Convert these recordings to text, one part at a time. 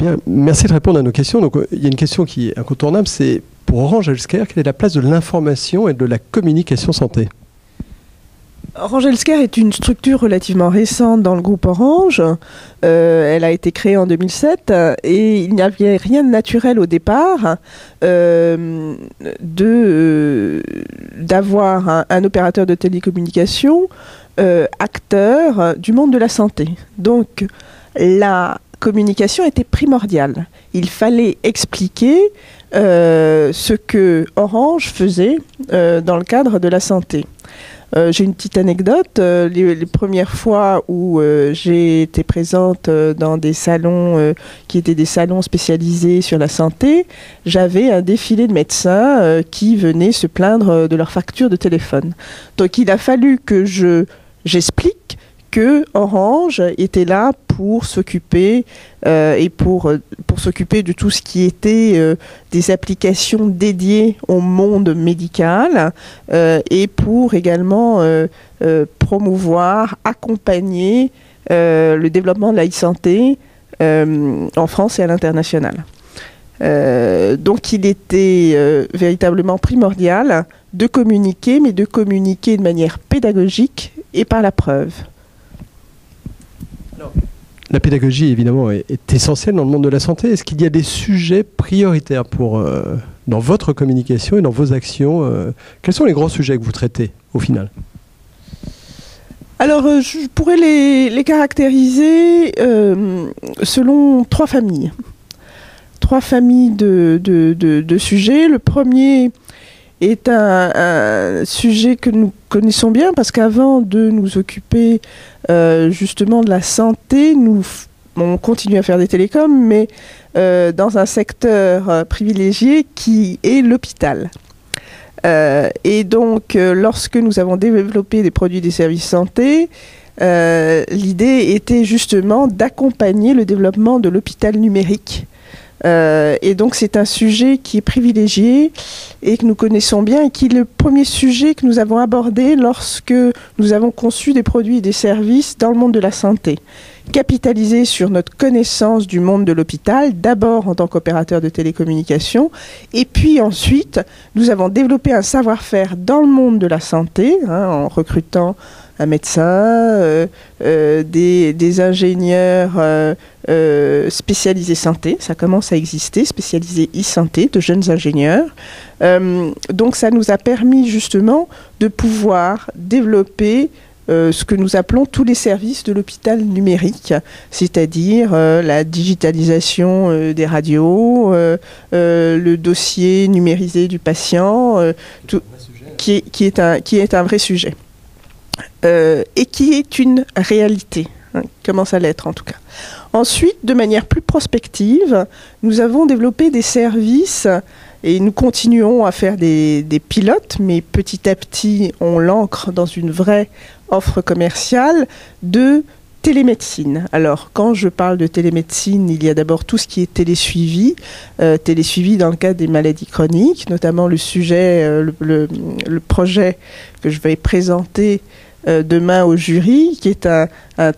Bien, merci de répondre à nos questions. Donc, il y a une question qui est incontournable, c'est pour Orange Healthcare, quelle est la place de l'information et de la communication santé? Orange Healthcare est une structure relativement récente dans le groupe Orange. Elle a été créée en 2007 et il n'y avait rien de naturel au départ d'avoir un opérateur de télécommunication acteur du monde de la santé. Donc la communication était primordiale. Il fallait expliquer ce que Orange faisait dans le cadre de la santé. J'ai une petite anecdote. Les premières fois où j'ai été présente dans des salons qui étaient des salons spécialisés sur la santé, j'avais un défilé de médecins qui venaient se plaindre de leurs factures de téléphone. Donc il a fallu que j'explique que Orange était là pour s'occuper et pour s'occuper de tout ce qui était des applications dédiées au monde médical et pour également promouvoir, accompagner le développement de la e-santé en France et à l'international. Donc il était véritablement primordial de communiquer, mais de communiquer de manière pédagogique et par la preuve. La pédagogie, évidemment, est essentielle dans le monde de la santé. Est-ce qu'il y a des sujets prioritaires dans votre communication et dans vos actions? Quels sont les grands sujets que vous traitez, au final? Alors, je pourrais les caractériser selon trois familles. Trois familles de sujets. Le premier est un sujet que nous connaissons bien parce qu'avant de nous occuper justement de la santé, on continue à faire des télécoms, mais dans un secteur privilégié qui est l'hôpital. Et donc, lorsque nous avons développé des produits et des services santé, l'idée était justement d'accompagner le développement de l'hôpital numérique. Et donc c'est un sujet qui est privilégié et que nous connaissons bien et qui est le premier sujet que nous avons abordé lorsque nous avons conçu des produits et des services dans le monde de la santé. Capitaliser sur notre connaissance du monde de l'hôpital, d'abord en tant qu'opérateur de télécommunications, et puis ensuite nous avons développé un savoir-faire dans le monde de la santé, en recrutant un médecin, des ingénieurs spécialisés santé, ça commence à exister, spécialisés e-santé, de jeunes ingénieurs. Donc ça nous a permis justement de pouvoir développer ce que nous appelons tous les services de l'hôpital numérique, c'est-à-dire la digitalisation des radios, le dossier numérisé du patient, qui est un vrai sujet. Et qui est une réalité, commence à l'être en tout cas. Ensuite, de manière plus prospective, nous avons développé des services et nous continuons à faire des pilotes, mais petit à petit, on l'ancre dans une vraie offre commerciale de télémédecine. Alors, quand je parle de télémédecine, il y a d'abord tout ce qui est télésuivi, télésuivi dans le cadre des maladies chroniques, notamment le sujet, le projet que je vais présenter demain au jury, qui est un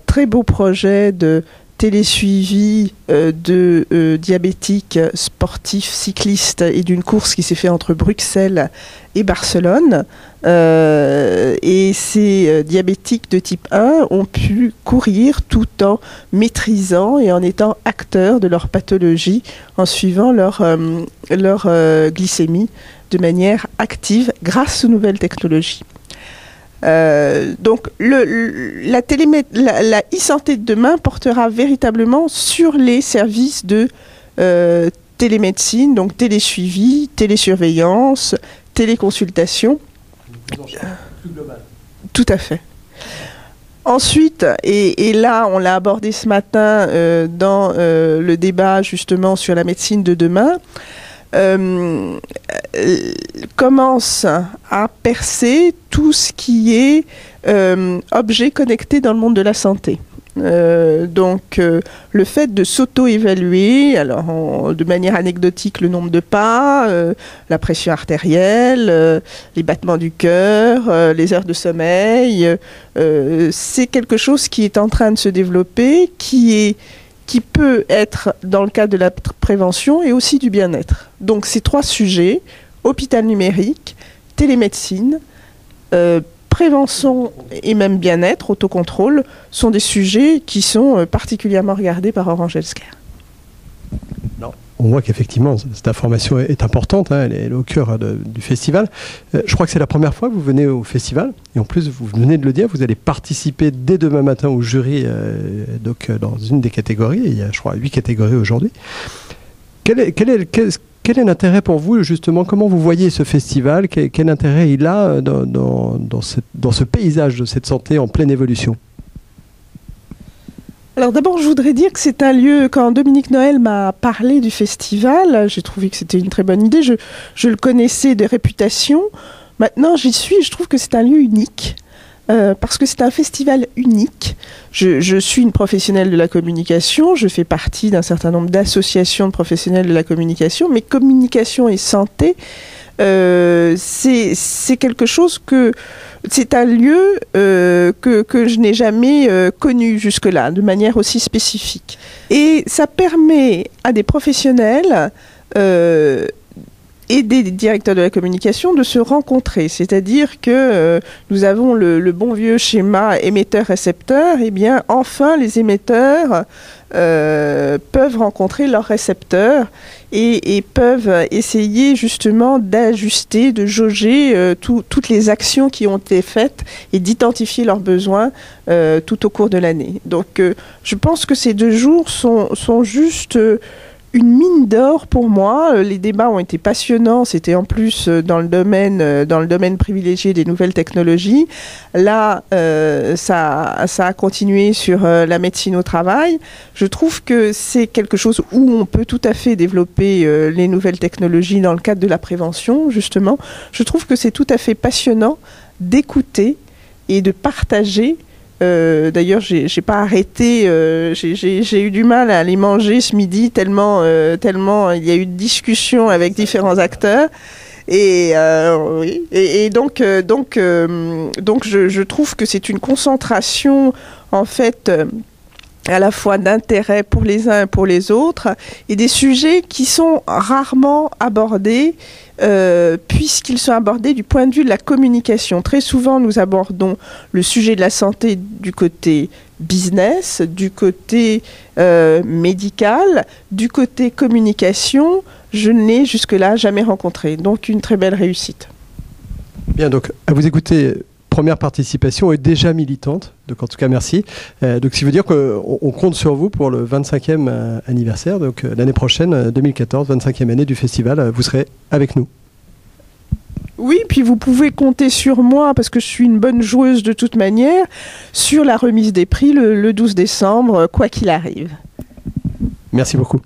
très beau projet de télésuivi de diabétiques sportifs, cyclistes et d'une course qui s'est faite entre Bruxelles et Barcelone. Et ces diabétiques de type 1 ont pu courir tout en maîtrisant et en étant acteurs de leur pathologie, en suivant leur glycémie de manière active grâce aux nouvelles technologies. Donc la e-santé de demain portera véritablement sur les services de télémédecine, donc télésuivi, télésurveillance, téléconsultation. Plus global. Tout à fait. Ensuite, et là on l'a abordé ce matin dans le débat justement sur la médecine de demain, commence à percer tout ce qui est objet connecté dans le monde de la santé. Donc le fait de s'auto-évaluer, alors de manière anecdotique le nombre de pas, la pression artérielle, les battements du cœur, les heures de sommeil, c'est quelque chose qui est en train de se développer, qui est qui peut être dans le cadre de la prévention et aussi du bien-être. Donc ces 3 sujets, hôpital numérique, télémédecine, prévention et même bien-être, autocontrôle, sont des sujets qui sont particulièrement regardés par Orange Healthcare. On voit qu'effectivement, cette information est importante, hein, elle est au cœur du festival. Je crois que c'est la première fois que vous venez au festival. Et en plus, vous venez de le dire, vous allez participer dès demain matin au jury donc, dans une des catégories. Il y a, je crois, 8 catégories aujourd'hui. Quel est l'intérêt pour vous, justement? Comment vous voyez ce festival? Quel intérêt il a dans ce paysage de cette santé en pleine évolution? Alors d'abord, je voudrais dire que c'est un lieu, quand Dominique Noël m'a parlé du festival, j'ai trouvé que c'était une très bonne idée. Je le connaissais de réputation. Maintenant, j'y suis et je trouve que c'est un lieu unique. Parce que c'est un festival unique. Je suis une professionnelle de la communication, je fais partie d'un certain nombre d'associations de professionnels de la communication, mais communication et santé, c'est quelque chose que... C'est un lieu que je n'ai jamais connu jusque-là, de manière aussi spécifique. Et ça permet à des professionnels et des directeurs de la communication de se rencontrer. C'est-à-dire que nous avons le bon vieux schéma émetteur-récepteur. Eh bien, enfin, les émetteurs peuvent rencontrer leurs récepteurs et peuvent essayer justement d'ajuster, de jauger toutes les actions qui ont été faites et d'identifier leurs besoins tout au cours de l'année. Donc, je pense que ces 2 jours sont juste... une mine d'or pour moi. Les débats ont été passionnants. C'était en plus dans le domaine privilégié des nouvelles technologies. Là, ça a continué sur la médecine au travail. Je trouve que c'est quelque chose où on peut tout à fait développer les nouvelles technologies dans le cadre de la prévention, justement. Je trouve que c'est tout à fait passionnant d'écouter et de partager. D'ailleurs, j'ai pas arrêté. J'ai eu du mal à aller manger ce midi tellement il y a eu de discussions avec différents acteurs. Et oui. Et donc je trouve que c'est une concentration en fait. À la fois d'intérêt pour les uns et pour les autres, et des sujets qui sont rarement abordés, puisqu'ils sont abordés du point de vue de la communication. Très souvent, nous abordons le sujet de la santé du côté business, du côté médical, du côté communication. Je ne l'ai jusque-là jamais rencontré. Donc, une très belle réussite. Bien, donc, à vous écouter... Première participation est déjà militante, donc en tout cas merci. Donc ce qui veut dire qu'on compte sur vous pour le 25e anniversaire, donc l'année prochaine, 2014, 25e année du festival, vous serez avec nous. Oui, puis vous pouvez compter sur moi, parce que je suis une bonne joueuse de toute manière, sur la remise des prix le 12 décembre, quoi qu'il arrive. Merci beaucoup.